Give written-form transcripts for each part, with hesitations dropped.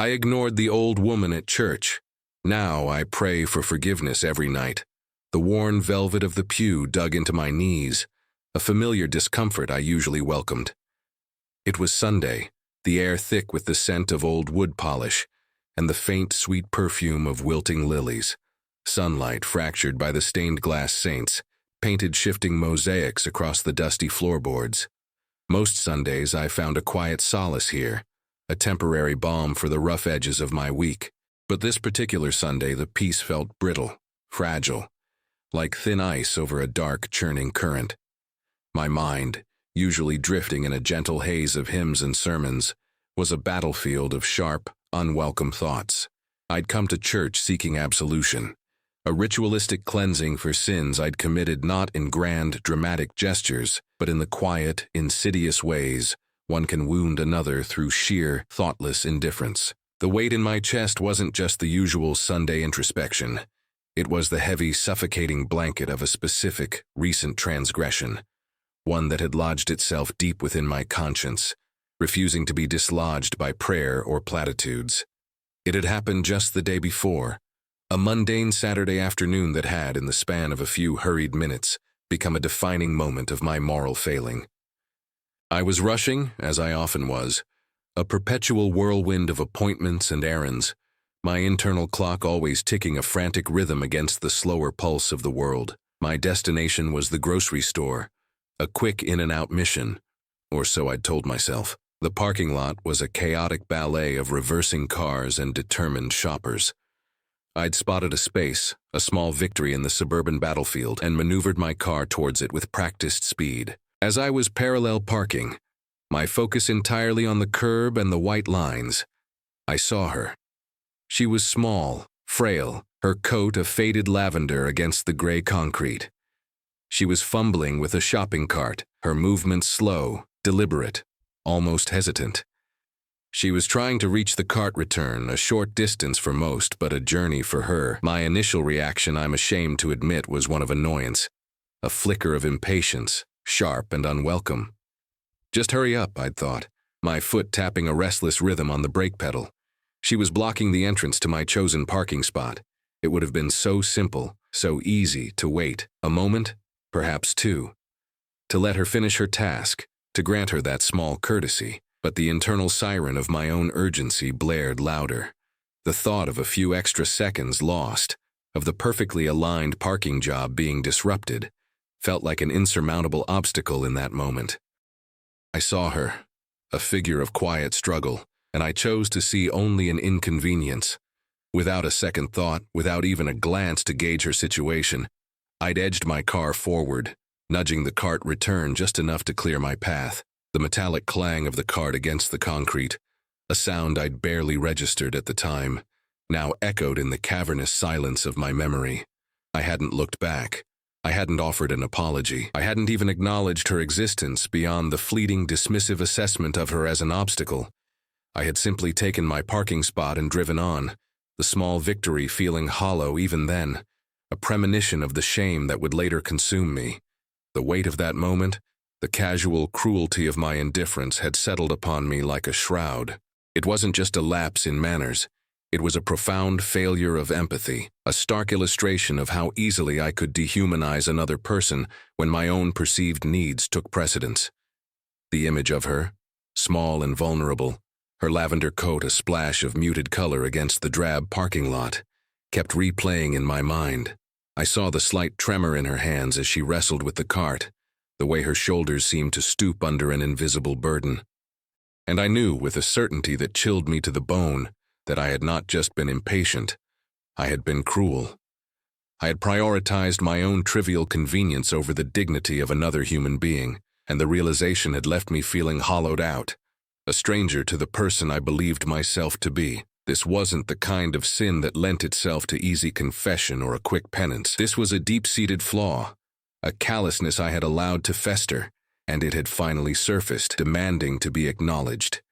I ignored the old woman at church. Now I pray for forgiveness every night. The worn velvet of the pew dug into my knees, a familiar discomfort I usually welcomed. It was Sunday, the air thick with the scent of old wood polish, and the faint, sweet perfume of wilting lilies. Sunlight fractured by the stained glass saints, painted shifting mosaics across the dusty floorboards. Most Sundays I found a quiet solace here, a temporary balm for the rough edges of my week. But this particular Sunday the peace felt brittle, fragile, like thin ice over a dark, churning current. My mind, usually drifting in a gentle haze of hymns and sermons, was a battlefield of sharp, unwelcome thoughts. I'd come to church seeking absolution, a ritualistic cleansing for sins I'd committed not in grand, dramatic gestures, but in the quiet, insidious ways one can wound another through sheer, thoughtless indifference. The weight in my chest wasn't just the usual Sunday introspection. It was the heavy, suffocating blanket of a specific, recent transgression, one that had lodged itself deep within my conscience, refusing to be dislodged by prayer or platitudes. It had happened just the day before, a mundane Saturday afternoon that had, in the span of a few hurried minutes, become a defining moment of my moral failing. I was rushing, as I often was, a perpetual whirlwind of appointments and errands, my internal clock always ticking a frantic rhythm against the slower pulse of the world. My destination was the grocery store, a quick in-and-out mission, or so I'd told myself. The parking lot was a chaotic ballet of reversing cars and determined shoppers. I'd spotted a space, a small victory in the suburban battlefield, and maneuvered my car towards it with practiced speed. As I was parallel parking, my focus entirely on the curb and the white lines, I saw her. She was small, frail, her coat a faded lavender against the gray concrete. She was fumbling with a shopping cart, her movements slow, deliberate, almost hesitant. She was trying to reach the cart return, a short distance for most, but a journey for her. My initial reaction, I'm ashamed to admit, was one of annoyance, a flicker of impatience, sharp and unwelcome. Just hurry up, I'd thought, my foot tapping a restless rhythm on the brake pedal. She was blocking the entrance to my chosen parking spot. It would have been so simple, so easy to wait, a moment, perhaps two, to let her finish her task, to grant her that small courtesy. But the internal siren of my own urgency blared louder. The thought of a few extra seconds lost, of the perfectly aligned parking job being disrupted, felt like an insurmountable obstacle in that moment. I saw her, a figure of quiet struggle, and I chose to see only an inconvenience. Without a second thought, without even a glance to gauge her situation, I'd edged my car forward, nudging the cart return just enough to clear my path. The metallic clang of the cart against the concrete, a sound I'd barely registered at the time, now echoed in the cavernous silence of my memory. I hadn't looked back. I hadn't offered an apology. I hadn't even acknowledged her existence beyond the fleeting dismissive assessment of her as an obstacle. I had simply taken my parking spot and driven on, the small victory feeling hollow even then, a premonition of the shame that would later consume me. The weight of that moment, the casual cruelty of my indifference, had settled upon me like a shroud. It wasn't just a lapse in manners. It was a profound failure of empathy, a stark illustration of how easily I could dehumanize another person when my own perceived needs took precedence. The image of her, small and vulnerable, her lavender coat a splash of muted color against the drab parking lot, kept replaying in my mind. I saw the slight tremor in her hands as she wrestled with the cart, the way her shoulders seemed to stoop under an invisible burden. And I knew with a certainty that chilled me to the bone that I had not just been impatient, I had been cruel. I had prioritized my own trivial convenience over the dignity of another human being, and the realization had left me feeling hollowed out, a stranger to the person I believed myself to be. This wasn't the kind of sin that lent itself to easy confession or a quick penance. This was a deep-seated flaw, a callousness I had allowed to fester, and it had finally surfaced, demanding to be acknowledged.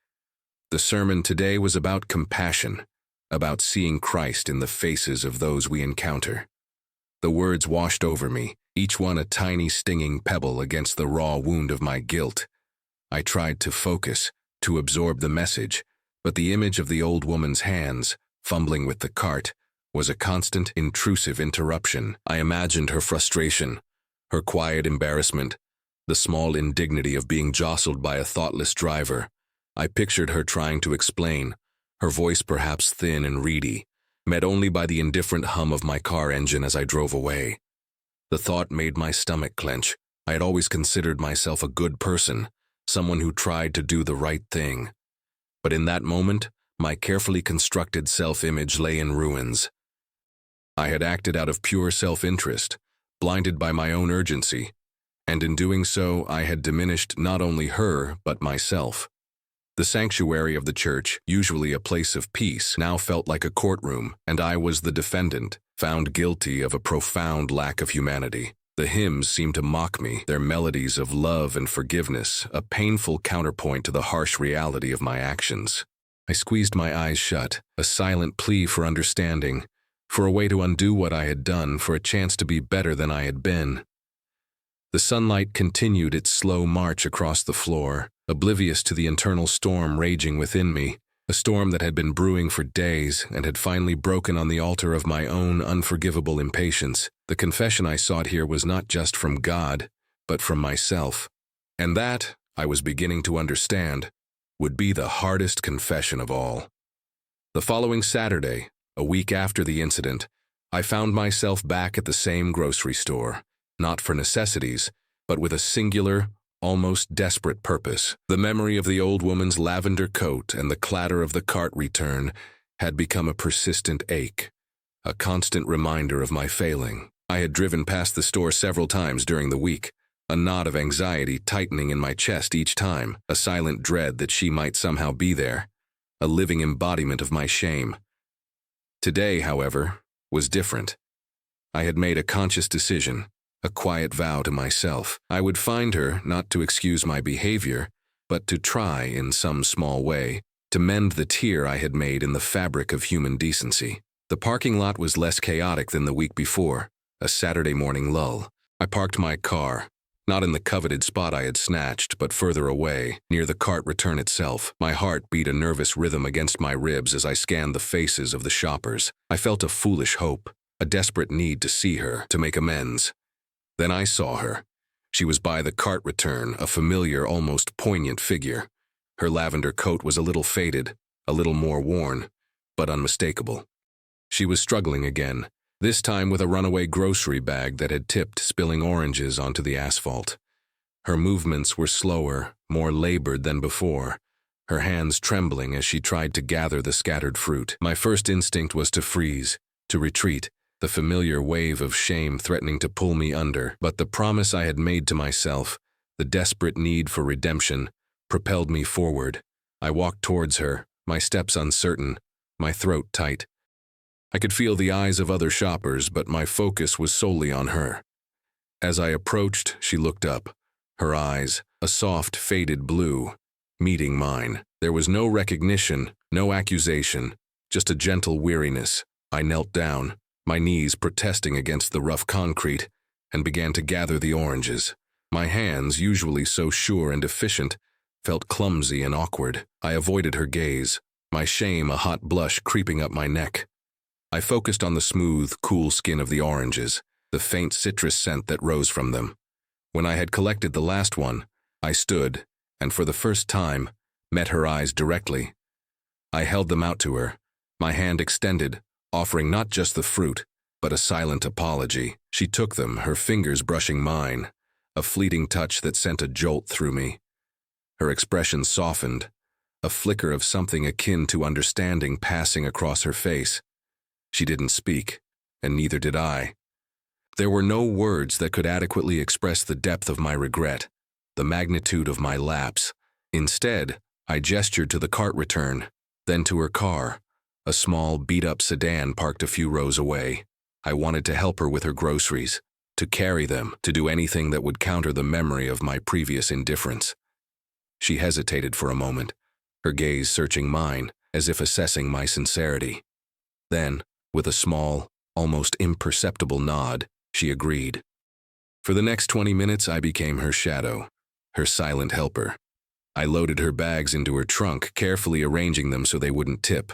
The sermon today was about compassion, about seeing Christ in the faces of those we encounter. The words washed over me, each one a tiny stinging pebble against the raw wound of my guilt. I tried to focus, to absorb the message, But the image of the old woman's hands, fumbling with the cart, was a constant, intrusive interruption. I imagined her frustration, her quiet embarrassment, the small indignity of being jostled by a thoughtless driver. I pictured her trying to explain, her voice perhaps thin and reedy, met only by the indifferent hum of my car engine as I drove away. The thought made my stomach clench. I had always considered myself a good person, someone who tried to do the right thing. But in that moment, my carefully constructed self-image lay in ruins. I had acted out of pure self-interest, blinded by my own urgency, and in doing so, I had diminished not only her, but myself. The sanctuary of the church, usually a place of peace, now felt like a courtroom, and I was the defendant, found guilty of a profound lack of humanity. The hymns seemed to mock me, their melodies of love and forgiveness, a painful counterpoint to the harsh reality of my actions. I squeezed my eyes shut, a silent plea for understanding, for a way to undo what I had done, for a chance to be better than I had been. The sunlight continued its slow march across the floor, oblivious to the internal storm raging within me, a storm that had been brewing for days and had finally broken on the altar of my own unforgivable impatience. The confession I sought here was not just from God, but from myself. And that, I was beginning to understand, would be the hardest confession of all. The following Saturday, a week after the incident, I found myself back at the same grocery store, not for necessities, but with a singular, almost desperate purpose. The memory of the old woman's lavender coat and the clatter of the cart return had become a persistent ache, a constant reminder of my failing. I had driven past the store several times during the week, a knot of anxiety tightening in my chest each time, a silent dread that she might somehow be there, a living embodiment of my shame. Today, however, was different. I had made a conscious decision, a quiet vow to myself. I would find her not to excuse my behavior, but to try, in some small way, to mend the tear I had made in the fabric of human decency. The parking lot was less chaotic than the week before, a Saturday morning lull. I parked my car, not in the coveted spot I had snatched, but further away, near the cart return itself. My heart beat a nervous rhythm against my ribs as I scanned the faces of the shoppers. I felt a foolish hope, a desperate need to see her, to make amends. Then I saw her. She was by the cart return, a familiar, almost poignant figure. Her lavender coat was a little faded, a little more worn, but unmistakable. She was struggling again, this time with a runaway grocery bag that had tipped, spilling oranges onto the asphalt. Her movements were slower, more labored than before, her hands trembling as she tried to gather the scattered fruit. My first instinct was to freeze, to retreat, the familiar wave of shame threatening to pull me under. But the promise I had made to myself, the desperate need for redemption, propelled me forward. I walked towards her, my steps uncertain, my throat tight. I could feel the eyes of other shoppers, but my focus was solely on her. As I approached, she looked up, her eyes, a soft, faded blue, meeting mine. There was no recognition, no accusation, just a gentle weariness. I knelt down, my knees protesting against the rough concrete, and began to gather the oranges. My hands, usually so sure and efficient, felt clumsy and awkward. I avoided her gaze, my shame a hot blush creeping up my neck. I focused on the smooth, cool skin of the oranges, the faint citrus scent that rose from them. When I had collected the last one, I stood, and for the first time, met her eyes directly. I held them out to her, my hand extended, offering not just the fruit, but a silent apology. She took them, her fingers brushing mine, a fleeting touch that sent a jolt through me. Her expression softened, a flicker of something akin to understanding passing across her face. She didn't speak, and neither did I. There were no words that could adequately express the depth of my regret, the magnitude of my lapse. Instead, I gestured to the cart return, then to her car, a small, beat-up sedan parked a few rows away. I wanted to help her with her groceries, to carry them, to do anything that would counter the memory of my previous indifference. She hesitated for a moment, her gaze searching mine, as if assessing my sincerity. Then, with a small, almost imperceptible nod, she agreed. For the next 20 minutes, I became her shadow, her silent helper. I loaded her bags into her trunk, carefully arranging them so they wouldn't tip.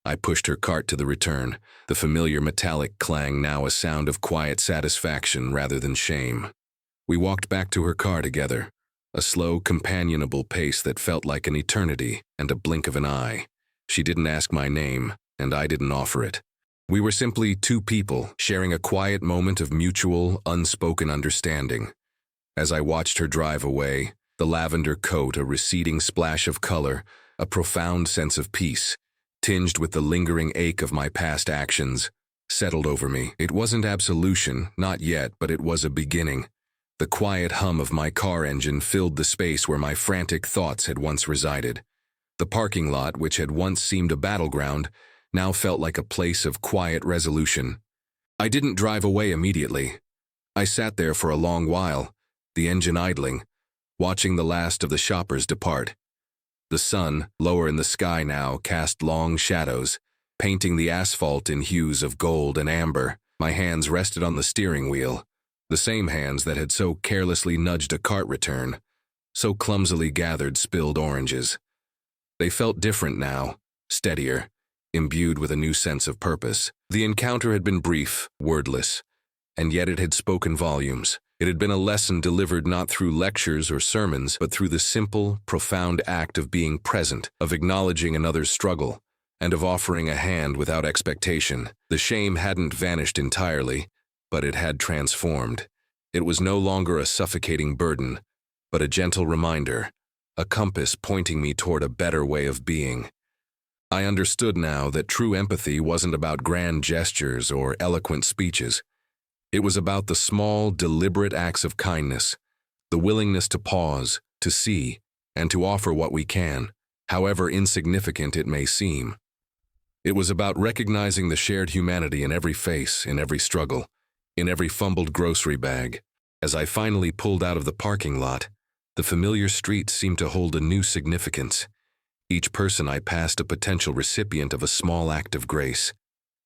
I pushed her cart to the return, the familiar metallic clang now a sound of quiet satisfaction rather than shame. We walked back to her car together, a slow, companionable pace that felt like an eternity and a blink of an eye. She didn't ask my name, and I didn't offer it. We were simply two people sharing a quiet moment of mutual, unspoken understanding. As I watched her drive away, the lavender coat a receding splash of color, a profound sense of peace, tinged with the lingering ache of my past actions, settled over me. It wasn't absolution, not yet, but it was a beginning. The quiet hum of my car engine filled the space where my frantic thoughts had once resided. The parking lot, which had once seemed a battleground, now felt like a place of quiet resolution. I didn't drive away immediately. I sat there for a long while, the engine idling, watching the last of the shoppers depart. The sun, lower in the sky now, cast long shadows, painting the asphalt in hues of gold and amber. My hands rested on the steering wheel, the same hands that had so carelessly nudged a cart return, so clumsily gathered spilled oranges. They felt different now, steadier, imbued with a new sense of purpose. The encounter had been brief, wordless, and yet it had spoken volumes. It had been a lesson delivered not through lectures or sermons, but through the simple, profound act of being present, of acknowledging another's struggle, and of offering a hand without expectation. The shame hadn't vanished entirely, but it had transformed. It was no longer a suffocating burden, but a gentle reminder, a compass pointing me toward a better way of being. I understood now that true empathy wasn't about grand gestures or eloquent speeches. It was about the small, deliberate acts of kindness, the willingness to pause, to see, and to offer what we can, however insignificant it may seem. It was about recognizing the shared humanity in every face, in every struggle, in every fumbled grocery bag. As I finally pulled out of the parking lot, the familiar streets seemed to hold a new significance. Each person I passed a potential recipient of a small act of grace.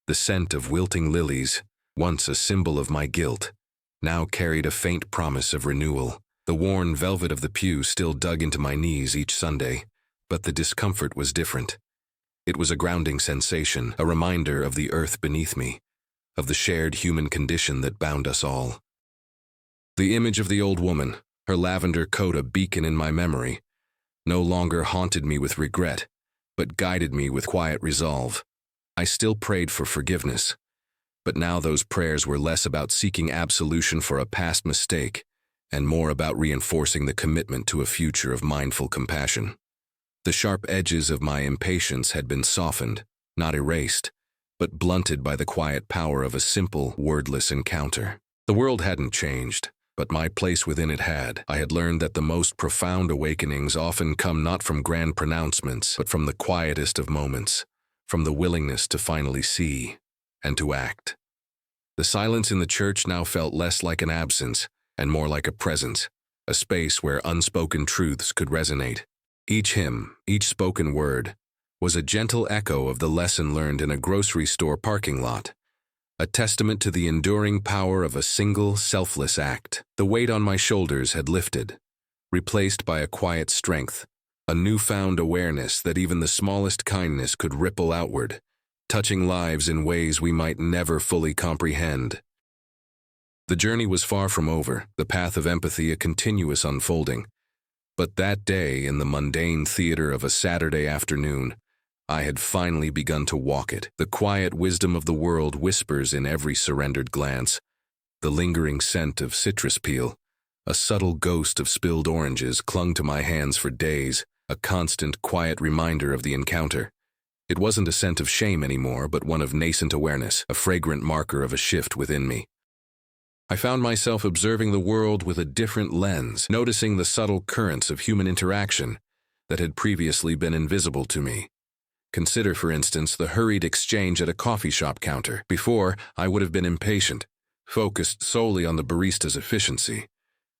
The scent of wilting lilies, once a symbol of my guilt, now carried a faint promise of renewal. The worn velvet of the pew still dug into my knees each Sunday, but the discomfort was different. It was a grounding sensation, a reminder of the earth beneath me, of the shared human condition that bound us all. The image of the old woman, her lavender coat a beacon in my memory, no longer haunted me with regret, but guided me with quiet resolve. I still prayed for forgiveness, but now those prayers were less about seeking absolution for a past mistake and more about reinforcing the commitment to a future of mindful compassion. The sharp edges of my impatience had been softened, not erased, but blunted by the quiet power of a simple, wordless encounter. The world hadn't changed, but my place within it had. I had learned that the most profound awakenings often come not from grand pronouncements, but from the quietest of moments, from the willingness to finally see and to act. The silence in the church now felt less like an absence and more like a presence, a space where unspoken truths could resonate. Each hymn, each spoken word, was a gentle echo of the lesson learned in a grocery store parking lot, a testament to the enduring power of a single, selfless act. The weight on my shoulders had lifted, replaced by a quiet strength, a newfound awareness that even the smallest kindness could ripple outward, touching lives in ways we might never fully comprehend. The journey was far from over, the path of empathy a continuous unfolding. But that day, in the mundane theater of a Saturday afternoon, I had finally begun to walk it. The quiet wisdom of the world whispers in every surrendered glance, the lingering scent of citrus peel, a subtle ghost of spilled oranges clung to my hands for days, a constant, quiet reminder of the encounter. It wasn't a scent of shame anymore, but one of nascent awareness, a fragrant marker of a shift within me. I found myself observing the world with a different lens, noticing the subtle currents of human interaction that had previously been invisible to me. Consider, for instance, the hurried exchange at a coffee shop counter. Before, I would have been impatient, focused solely on the barista's efficiency,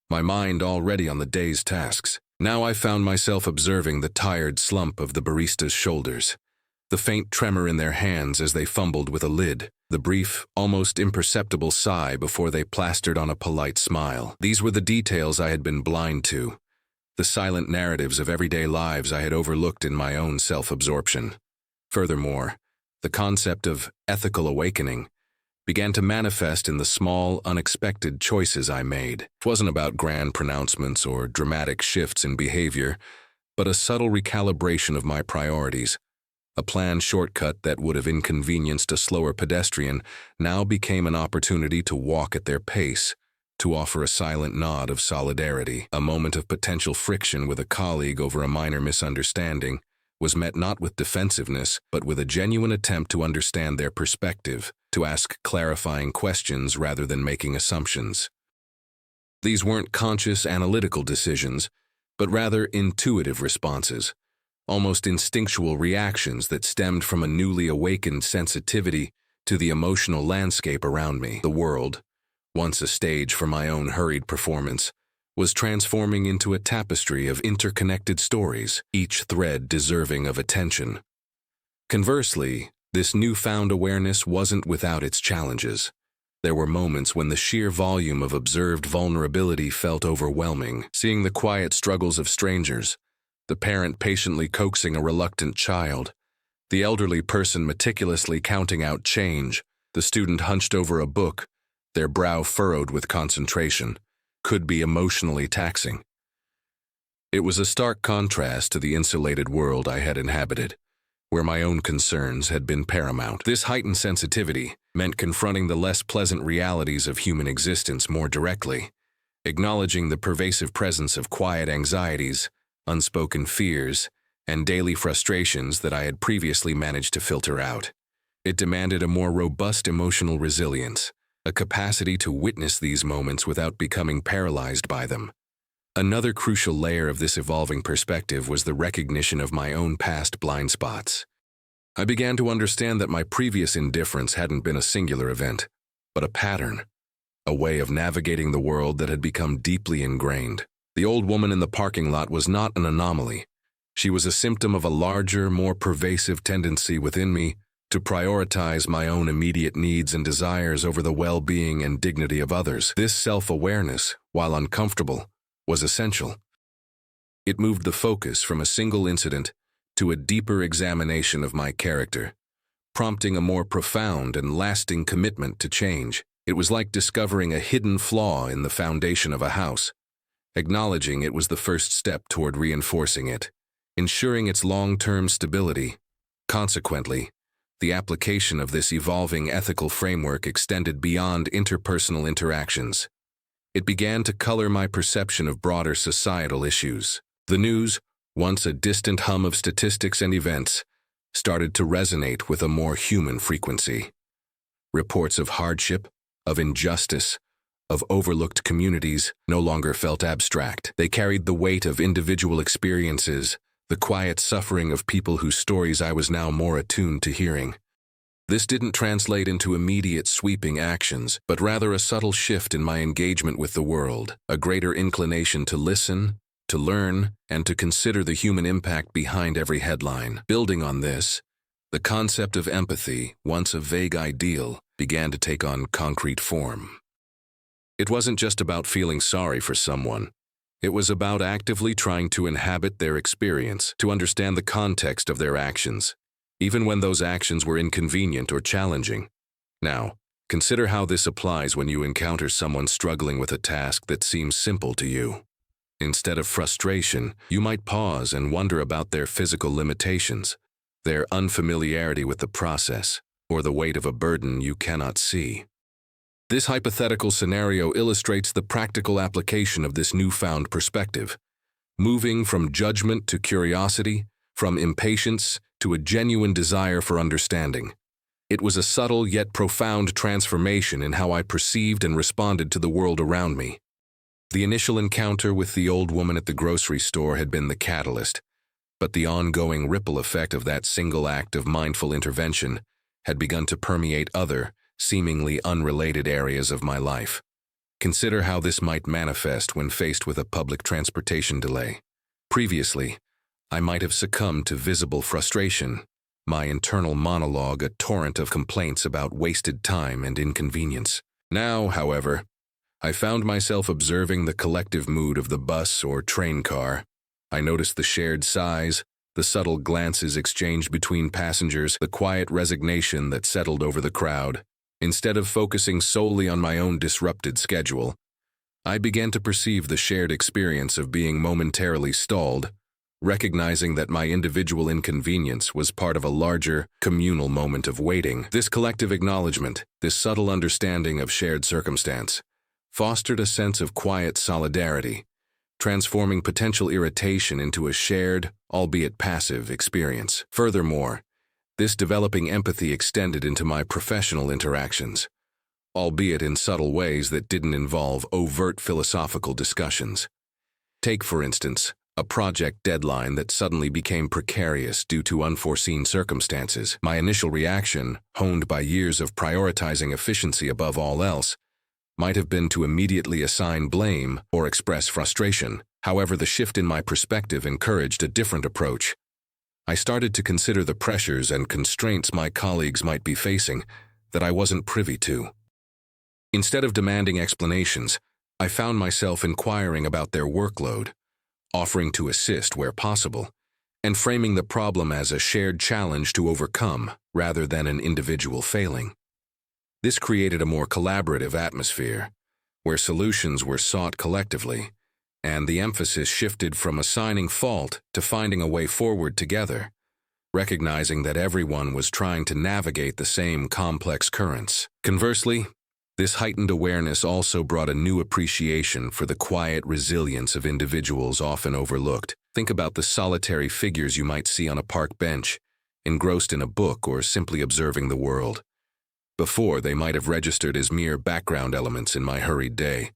my mind already on the day's tasks. Now I found myself observing the tired slump of the barista's shoulders, the faint tremor in their hands as they fumbled with a lid, the brief, almost imperceptible sigh before they plastered on a polite smile. These were the details I had been blind to, the silent narratives of everyday lives I had overlooked in my own self-absorption. Furthermore, the concept of ethical awakening began to manifest in the small, unexpected choices I made. It wasn't about grand pronouncements or dramatic shifts in behavior, but a subtle recalibration of my priorities. A planned shortcut that would have inconvenienced a slower pedestrian now became an opportunity to walk at their pace, to offer a silent nod of solidarity. A moment of potential friction with a colleague over a minor misunderstanding was met not with defensiveness, but with a genuine attempt to understand their perspective, to ask clarifying questions rather than making assumptions. These weren't conscious analytical decisions, but rather intuitive responses, almost instinctual reactions that stemmed from a newly awakened sensitivity to the emotional landscape around me. The world, once a stage for my own hurried performance, was transforming into a tapestry of interconnected stories, each thread deserving of attention. Conversely, this newfound awareness wasn't without its challenges. There were moments when the sheer volume of observed vulnerability felt overwhelming, seeing the quiet struggles of strangers, the parent patiently coaxing a reluctant child, the elderly person meticulously counting out change, the student hunched over a book, their brow furrowed with concentration, could be emotionally taxing. It was a stark contrast to the insulated world I had inhabited, where my own concerns had been paramount. This heightened sensitivity meant confronting the less pleasant realities of human existence more directly, acknowledging the pervasive presence of quiet anxieties, unspoken fears, and daily frustrations that I had previously managed to filter out. It demanded a more robust emotional resilience, a capacity to witness these moments without becoming paralyzed by them. Another crucial layer of this evolving perspective was the recognition of my own past blind spots. I began to understand that my previous indifference hadn't been a singular event, but a pattern, a way of navigating the world that had become deeply ingrained. The old woman in the parking lot was not an anomaly. She was a symptom of a larger, more pervasive tendency within me to prioritize my own immediate needs and desires over the well-being and dignity of others. This self-awareness, while uncomfortable, was essential. It moved the focus from a single incident to a deeper examination of my character, prompting a more profound and lasting commitment to change. It was like discovering a hidden flaw in the foundation of a house. Acknowledging it was the first step toward reinforcing it, ensuring its long-term stability. Consequently, the application of this evolving ethical framework extended beyond interpersonal interactions. It began to color my perception of broader societal issues. The news, once a distant hum of statistics and events, started to resonate with a more human frequency. Reports of hardship, of injustice, of overlooked communities no longer felt abstract. They carried the weight of individual experiences, the quiet suffering of people whose stories I was now more attuned to hearing. This didn't translate into immediate sweeping actions, but rather a subtle shift in my engagement with the world, a greater inclination to listen, to learn, and to consider the human impact behind every headline. Building on this, the concept of empathy, once a vague ideal, began to take on concrete form. It wasn't just about feeling sorry for someone. It was about actively trying to inhabit their experience, to understand the context of their actions, even when those actions were inconvenient or challenging. Now, consider how this applies when you encounter someone struggling with a task that seems simple to you. Instead of frustration, you might pause and wonder about their physical limitations, their unfamiliarity with the process, or the weight of a burden you cannot see. This hypothetical scenario illustrates the practical application of this newfound perspective, moving from judgment to curiosity, from impatience to a genuine desire for understanding. It was a subtle yet profound transformation in how I perceived and responded to the world around me. The initial encounter with the old woman at the grocery store had been the catalyst, but the ongoing ripple effect of that single act of mindful intervention had begun to permeate other, seemingly unrelated areas of my life. Consider how this might manifest when faced with a public transportation delay. Previously, I might have succumbed to visible frustration, my internal monologue a torrent of complaints about wasted time and inconvenience. Now, however, I found myself observing the collective mood of the bus or train car. I noticed the shared sighs, the subtle glances exchanged between passengers, the quiet resignation that settled over the crowd. Instead of focusing solely on my own disrupted schedule, I began to perceive the shared experience of being momentarily stalled, recognizing that my individual inconvenience was part of a larger, communal moment of waiting. This collective acknowledgement, this subtle understanding of shared circumstance, fostered a sense of quiet solidarity, transforming potential irritation into a shared, albeit passive, experience. Furthermore, this developing empathy extended into my professional interactions, albeit in subtle ways that didn't involve overt philosophical discussions. Take, for instance, a project deadline that suddenly became precarious due to unforeseen circumstances. My initial reaction, honed by years of prioritizing efficiency above all else, might have been to immediately assign blame or express frustration. However, the shift in my perspective encouraged a different approach. I started to consider the pressures and constraints my colleagues might be facing that I wasn't privy to. Instead of demanding explanations, I found myself inquiring about their workload, offering to assist where possible, and framing the problem as a shared challenge to overcome rather than an individual failing. This created a more collaborative atmosphere, where solutions were sought collectively, and the emphasis shifted from assigning fault to finding a way forward together, recognizing that everyone was trying to navigate the same complex currents. Conversely, this heightened awareness also brought a new appreciation for the quiet resilience of individuals often overlooked. Think about the solitary figures you might see on a park bench, engrossed in a book or simply observing the world. Before, they might have registered as mere background elements in my hurried day.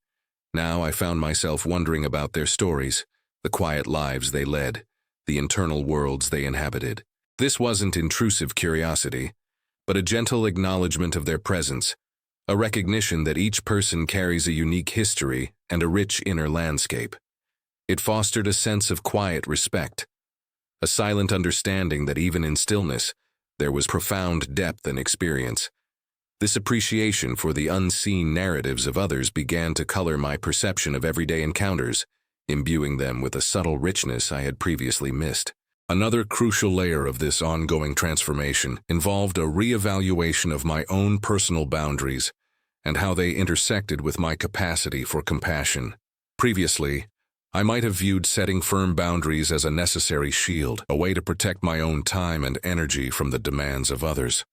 Now I found myself wondering about their stories, the quiet lives they led, the internal worlds they inhabited. This wasn't intrusive curiosity, but a gentle acknowledgement of their presence, a recognition that each person carries a unique history and a rich inner landscape. It fostered a sense of quiet respect, a silent understanding that even in stillness, there was profound depth and experience. This appreciation for the unseen narratives of others began to color my perception of everyday encounters, imbuing them with a subtle richness I had previously missed. Another crucial layer of this ongoing transformation involved a reevaluation of my own personal boundaries and how they intersected with my capacity for compassion. Previously, I might have viewed setting firm boundaries as a necessary shield, a way to protect my own time and energy from the demands of others.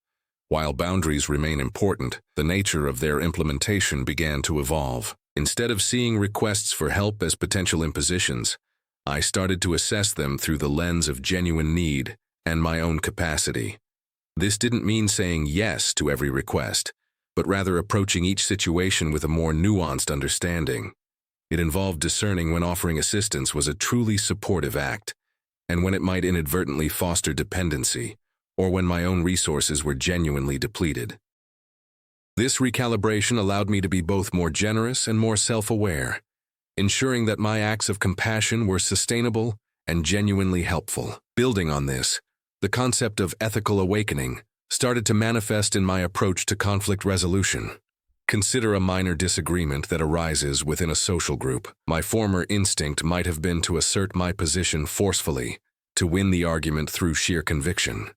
While boundaries remain important, the nature of their implementation began to evolve. Instead of seeing requests for help as potential impositions, I started to assess them through the lens of genuine need and my own capacity. This didn't mean saying yes to every request, but rather approaching each situation with a more nuanced understanding. It involved discerning when offering assistance was a truly supportive act, and when it might inadvertently foster dependency, or when my own resources were genuinely depleted. This recalibration allowed me to be both more generous and more self-aware, ensuring that my acts of compassion were sustainable and genuinely helpful. Building on this, the concept of ethical awakening started to manifest in my approach to conflict resolution. Consider a minor disagreement that arises within a social group. My former instinct might have been to assert my position forcefully, to win the argument through sheer conviction.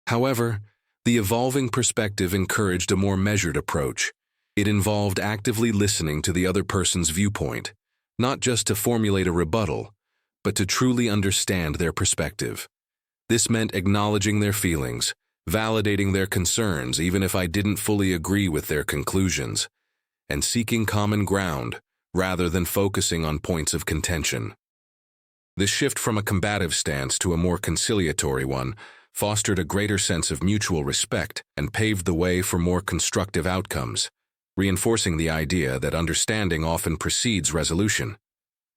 However, the evolving perspective encouraged a more measured approach. It involved actively listening to the other person's viewpoint, not just to formulate a rebuttal, but to truly understand their perspective. This meant acknowledging their feelings, validating their concerns even if I didn't fully agree with their conclusions, and seeking common ground rather than focusing on points of contention. This shift from a combative stance to a more conciliatory one fostered a greater sense of mutual respect and paved the way for more constructive outcomes, reinforcing the idea that understanding often precedes resolution.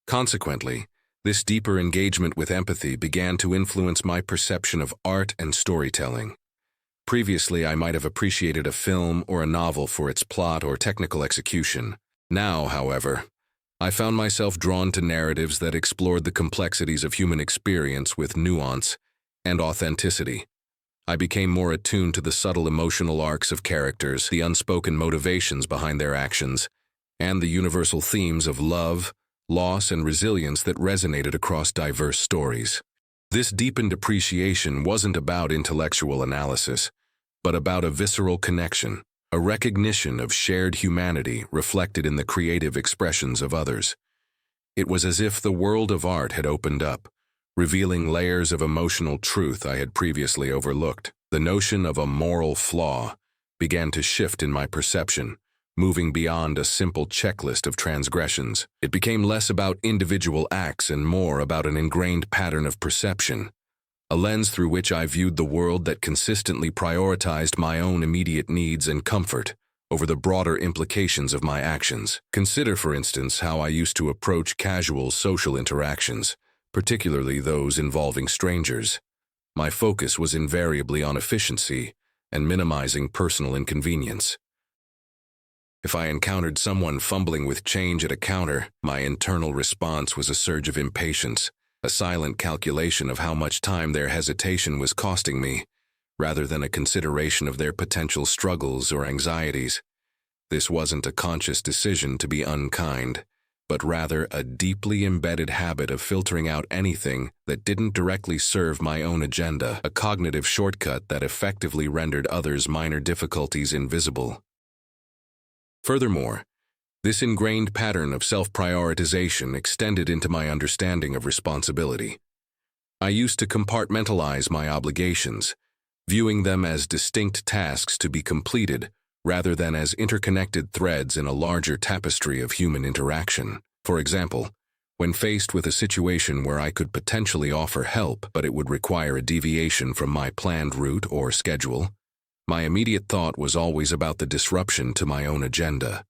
Consequently, this deeper engagement with empathy began to influence my perception of art and storytelling. Previously, I might have appreciated a film or a novel for its plot or technical execution. Now, however, I found myself drawn to narratives that explored the complexities of human experience with nuance and authenticity. I became more attuned to the subtle emotional arcs of characters, the unspoken motivations behind their actions, and the universal themes of love, loss, and resilience that resonated across diverse stories. This deepened appreciation wasn't about intellectual analysis, but about a visceral connection, a recognition of shared humanity reflected in the creative expressions of others. It was as if the world of art had opened up, revealing layers of emotional truth I had previously overlooked. The notion of a moral flaw began to shift in my perception, moving beyond a simple checklist of transgressions. It became less about individual acts and more about an ingrained pattern of perception, a lens through which I viewed the world that consistently prioritized my own immediate needs and comfort over the broader implications of my actions. Consider, for instance, how I used to approach casual social interactions, particularly those involving strangers. My focus was invariably on efficiency and minimizing personal inconvenience. If I encountered someone fumbling with change at a counter, my internal response was a surge of impatience, a silent calculation of how much time their hesitation was costing me, rather than a consideration of their potential struggles or anxieties. This wasn't a conscious decision to be unkind, but rather a deeply embedded habit of filtering out anything that didn't directly serve my own agenda, a cognitive shortcut that effectively rendered others' minor difficulties invisible. Furthermore, this ingrained pattern of self-prioritization extended into my understanding of responsibility. I used to compartmentalize my obligations, viewing them as distinct tasks to be completed rather than as interconnected threads in a larger tapestry of human interaction. For example, when faced with a situation where I could potentially offer help but it would require a deviation from my planned route or schedule, my immediate thought was always about the disruption to my own agenda.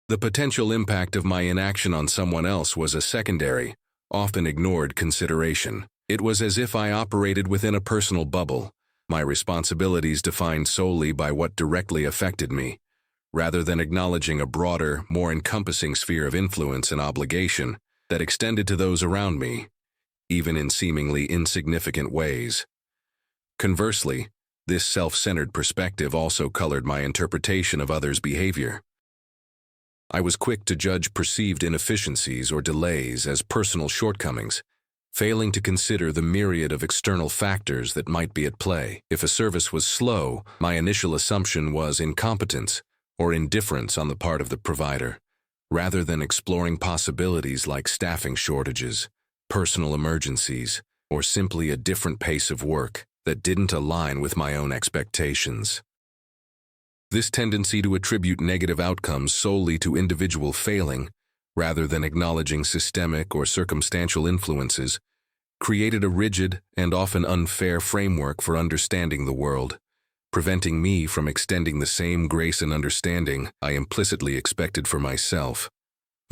The potential impact of my inaction on someone else was a secondary, often ignored consideration. It was as if I operated within a personal bubble, my responsibilities defined solely by what directly affected me, rather than acknowledging a broader, more encompassing sphere of influence and obligation that extended to those around me, even in seemingly insignificant ways. Conversely, this self-centered perspective also colored my interpretation of others' behavior. I was quick to judge perceived inefficiencies or delays as personal shortcomings, failing to consider the myriad of external factors that might be at play. If a service was slow, my initial assumption was incompetence or indifference on the part of the provider, rather than exploring possibilities like staffing shortages, personal emergencies, or simply a different pace of work that didn't align with my own expectations. This tendency to attribute negative outcomes solely to individual failing, rather than acknowledging systemic or circumstantial influences, created a rigid and often unfair framework for understanding the world, preventing me from extending the same grace and understanding I implicitly expected for myself.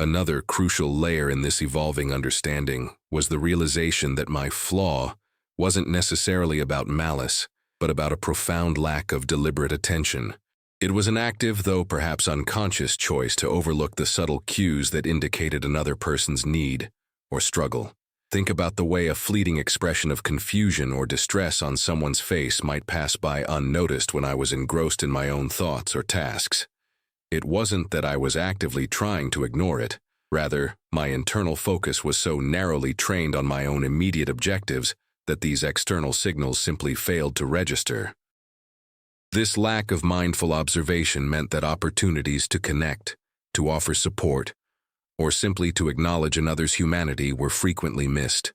Another crucial layer in this evolving understanding was the realization that my flaw wasn't necessarily about malice, but about a profound lack of deliberate attention. It was an active, though perhaps unconscious, choice to overlook the subtle cues that indicated another person's need or struggle. Think about the way a fleeting expression of confusion or distress on someone's face might pass by unnoticed when I was engrossed in my own thoughts or tasks. It wasn't that I was actively trying to ignore it. Rather, my internal focus was so narrowly trained on my own immediate objectives that these external signals simply failed to register. This lack of mindful observation meant that opportunities to connect, to offer support, or simply to acknowledge another's humanity were frequently missed,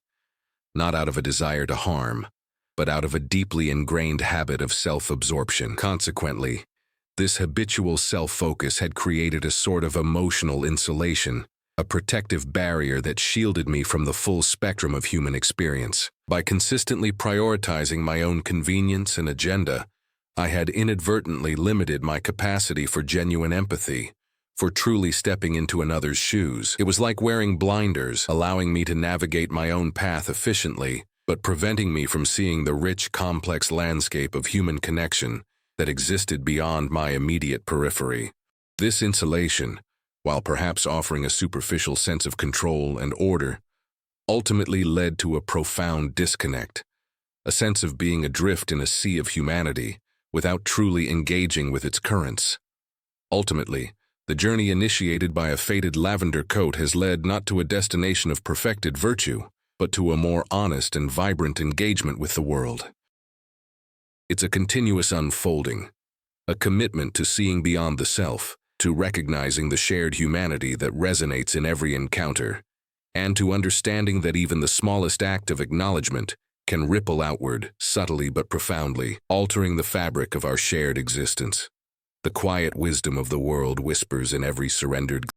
not out of a desire to harm, but out of a deeply ingrained habit of self-absorption. Consequently, this habitual self-focus had created a sort of emotional insulation, a protective barrier that shielded me from the full spectrum of human experience. By consistently prioritizing my own convenience and agenda, I had inadvertently limited my capacity for genuine empathy, for truly stepping into another's shoes. It was like wearing blinders, allowing me to navigate my own path efficiently, but preventing me from seeing the rich, complex landscape of human connection that existed beyond my immediate periphery. This insulation, while perhaps offering a superficial sense of control and order, ultimately led to a profound disconnect, a sense of being adrift in a sea of humanity, without truly engaging with its currents. Ultimately, The journey initiated by a faded lavender coat has led not to a destination of perfected virtue, but to a more honest and vibrant engagement with the world. It's a continuous unfolding, a commitment to seeing beyond the self, to recognizing the shared humanity that resonates in every encounter, and to understanding that even the smallest act of acknowledgement can ripple outward, subtly but profoundly, altering the fabric of our shared existence. The quiet wisdom of the world whispers in every surrendered